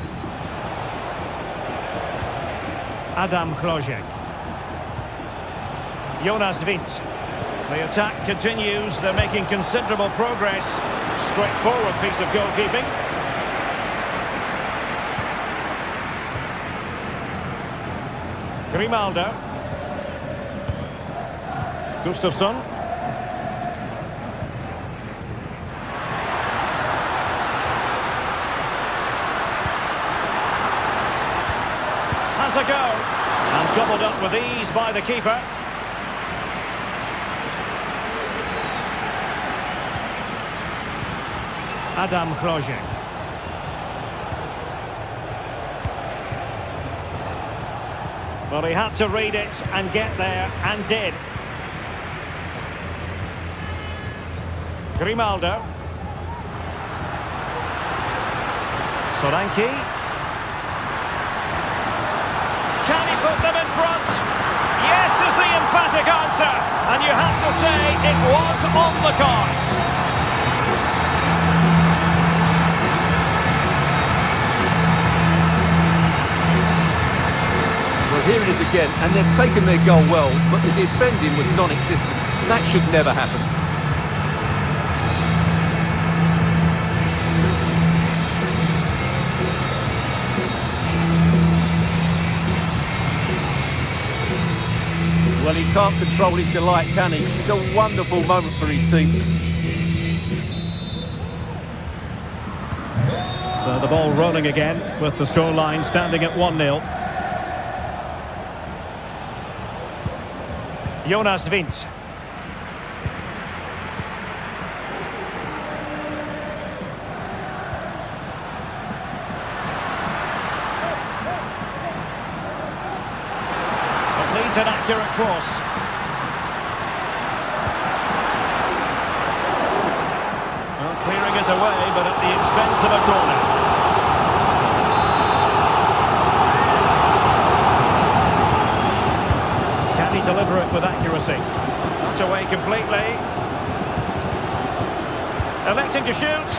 Adam Hrojek. Jonas Vint. The attack continues. They're making considerable progress. Straightforward piece of goalkeeping. Grimaldo. Ghustavsson. Has a go. And gobbled up with ease by the keeper. Adam Hrojek. Well, he had to read it and get there, and did. Grimaldo. Solanke. Can he put them in front? Yes is the emphatic answer. And you have to say it was on the cards. Well, here it is again, and they've taken their goal well, but the defending was non-existent. That should never happen. and he can't control his delight, can he? It's a wonderful moment for his team. So the ball rolling again with the scoreline standing at 1-0. Jonas Wind. Needs an accurate cross. Well, clearing it away, but at the expense of a corner. Can he deliver it with accuracy? Not away completely. Electing to shoot.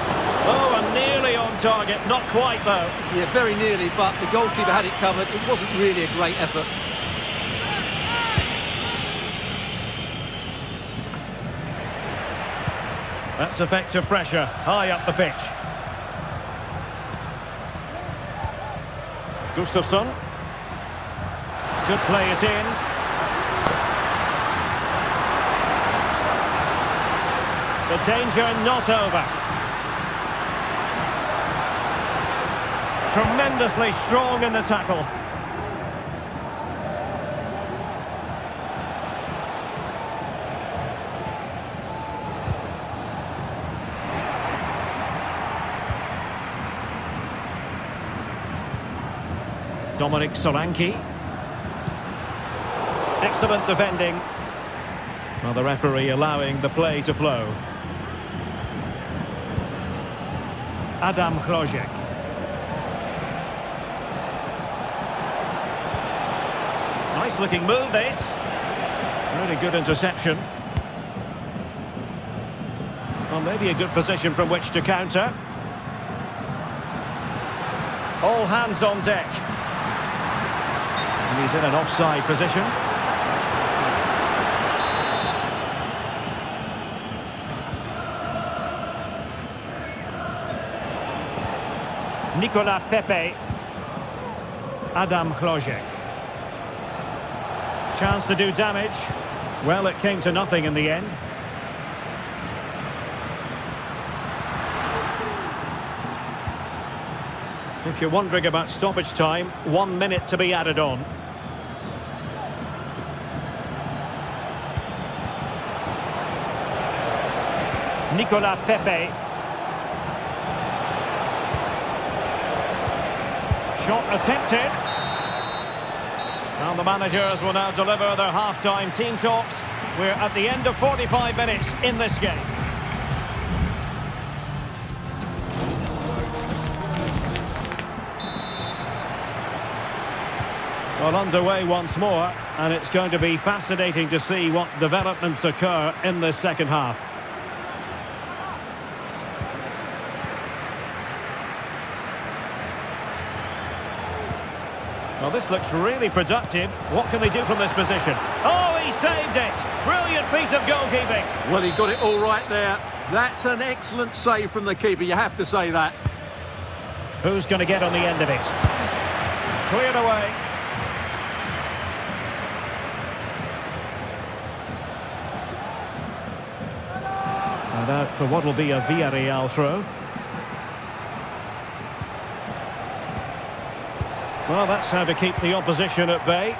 Oh, and nearly on target. Not quite, though. Yeah, very nearly, but the goalkeeper had it covered. It wasn't really a great effort. That's effective pressure, high up the pitch. Ghustavsson. Could play it in. The danger not over. Tremendously strong in the tackle. Dominic Solanke. Excellent defending. Well, the referee allowing the play to flow. Adam Hrozek. Nice looking move, this. Really good interception. Well, maybe a good position from which to counter. All hands on deck. And he's in an offside position. Nicolas Pepe. Adam Hrozek. Chance to do damage. Well, it came to nothing in the end. If you're wondering about stoppage time, 1 minute to be added on. Nicolas Pepe. Shot attempted. And the managers will now deliver their half-time team talks. We're at the end of 45 minutes in this game. Well, underway once more, and it's going to be fascinating to see what developments occur in this second half. Well, this looks really productive. What can they do from this position? Oh, he saved it! Brilliant piece of goalkeeping. Well, he got it all right there. That's an excellent save from the keeper, you have to say that. Who's going to get on the end of it? Cleared away. And out for what will be a Villarreal throw. Well, that's how to keep the opposition at bay.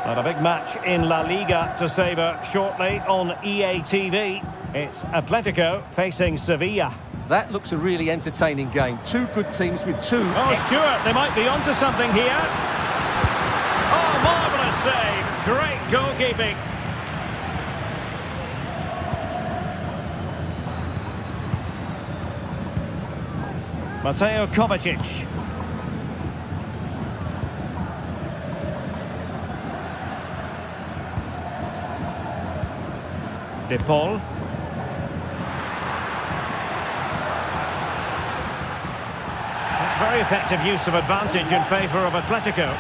But a big match in La Liga to savour shortly on EA TV. It's Atletico facing Sevilla. That looks a really entertaining game. Two good teams with two... Oh, Stewart, they might be onto something here. Oh, marvellous save. Great goalkeeping. Mateo Kovacic. De Paul. That's very effective use of advantage in favour of Atletico.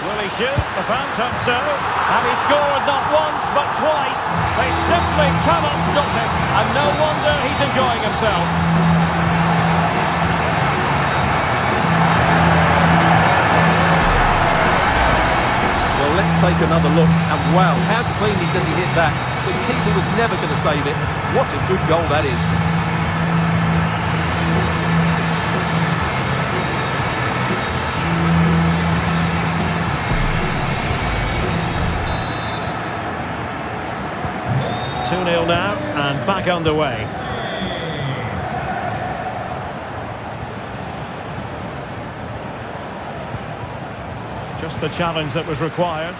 Will he shoot? The fans hope so. And he scored not once but twice. They simply cannot stop him. And no wonder he's enjoying himself. take another look, and wow, how cleanly does he hit that? The keeper was never going to save it. What a good goal that is. Two 0 now, and back underway. Just the challenge that was required.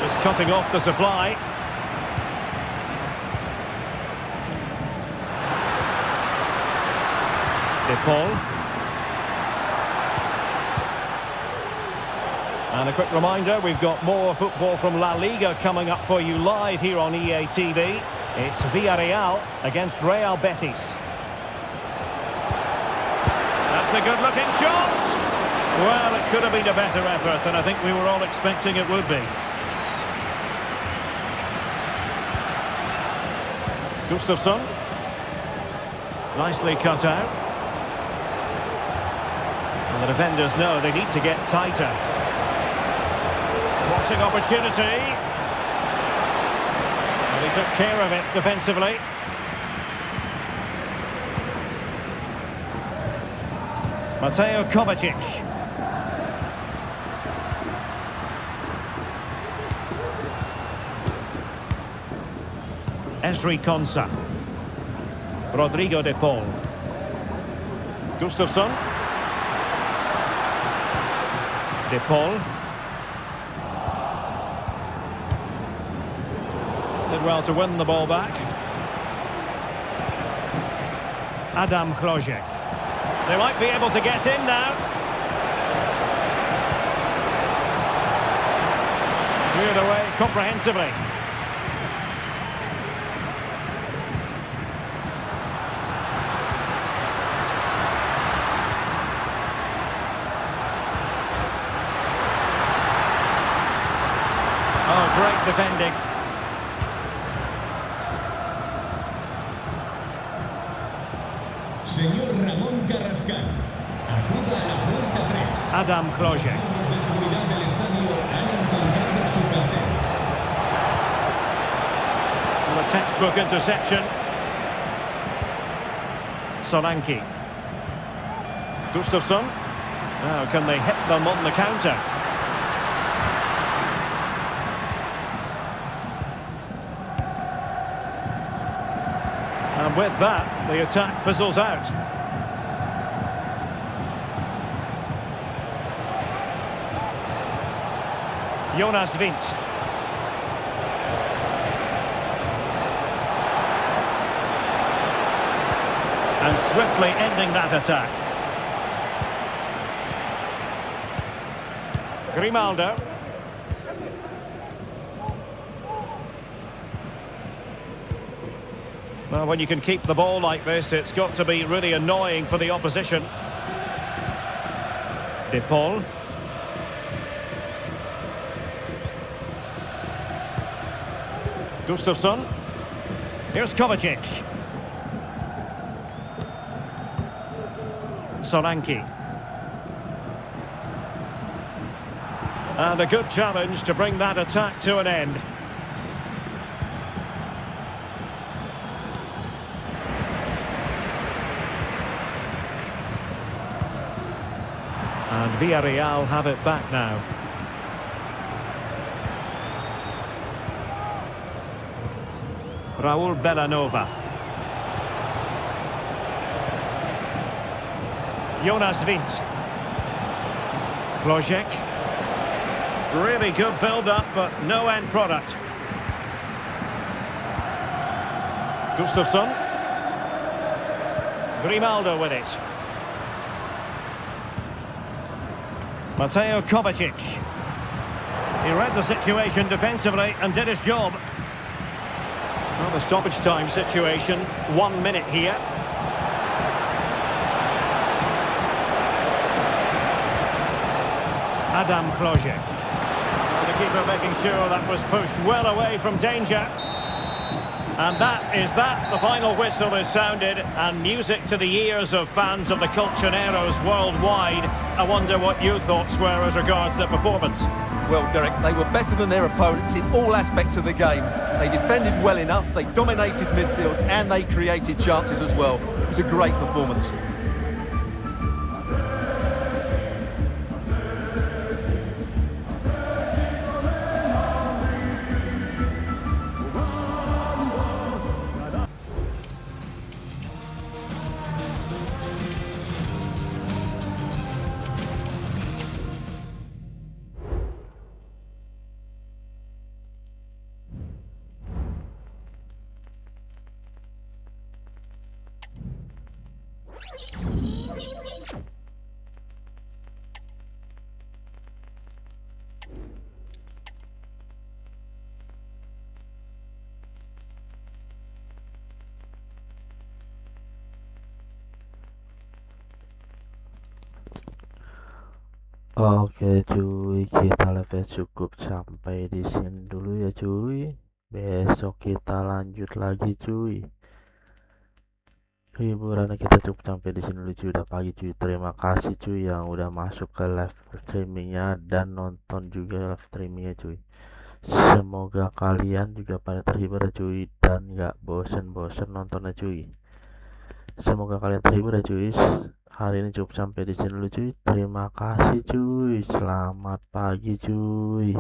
Just cutting off the supply. De Paul. And a quick reminder, we've got more football from La Liga coming up for you live here on EA TV. It's Villarreal against Real Betis. That's a good-looking shot! Well, it could have been a better effort, and I think we were all expecting it would be. Ghustavsson. Nicely cut out. And the defenders know they need to get tighter. Crossing opportunity. And he took care of it defensively. Mateo Kovacic. Esri Konsa. Rodrigo de Paul. Ghustavsson. De Paul. Did well to win the ball back. Adam Hlojek. They might be able to get in now. Cleared away comprehensively. Oh, great defending. Señor Ramón Carrascal, acuda a la puerta 3. Adam Hlojek. Los de seguridad del estadio han encontrado su cartel. A textbook interception. Solanke. Ghustavsson. Now, can they hit them on the counter? And with that, the attack fizzles out. Jonas Vint. And swiftly ending that attack. Grimaldo. Well, when you can keep the ball like this, it's got to be really annoying for the opposition. De Paul. Ghustavsson. Here's Kovacic. Solanke. And a good challenge to bring that attack to an end. And Villarreal have it back now. Raul Bellanova. Jonas Vint. Hlojek. Really good build-up, but no end product. Ghustavsson. Grimaldo with it. Mateo Kovacic. He read the situation defensively and did his job. Well, the stoppage time situation, 1 minute here. Adam Hlojek. Well, the keeper making sure that was pushed well away from danger. And that is that. The final whistle is sounded, and music to the ears of fans of the Colchoneros worldwide. I wonder what your thoughts were as regards the performance. Well, Derek, they were better than their opponents in all aspects of the game. They defended well enough, they dominated midfield, and they created chances as well. It was a great performance. Oke cuy, kita live cukup sampai di sini dulu ya cuy. Besok kita lanjut lagi cuy. Hiburannya kita cukup sampai di sini dulu cuy. Udah pagi cuy. Terima kasih cuy yang udah masuk ke live streamingnya dan nonton juga live streamingnya cuy. Semoga kalian juga pada terhibur ya cuy dan gak bosen-bosen nontonnya cuy. Semoga kalian terhibur ya cuy. Hari ini cukup sampai di sini dulu cuy. Terima kasih cuy. Selamat pagi cuy.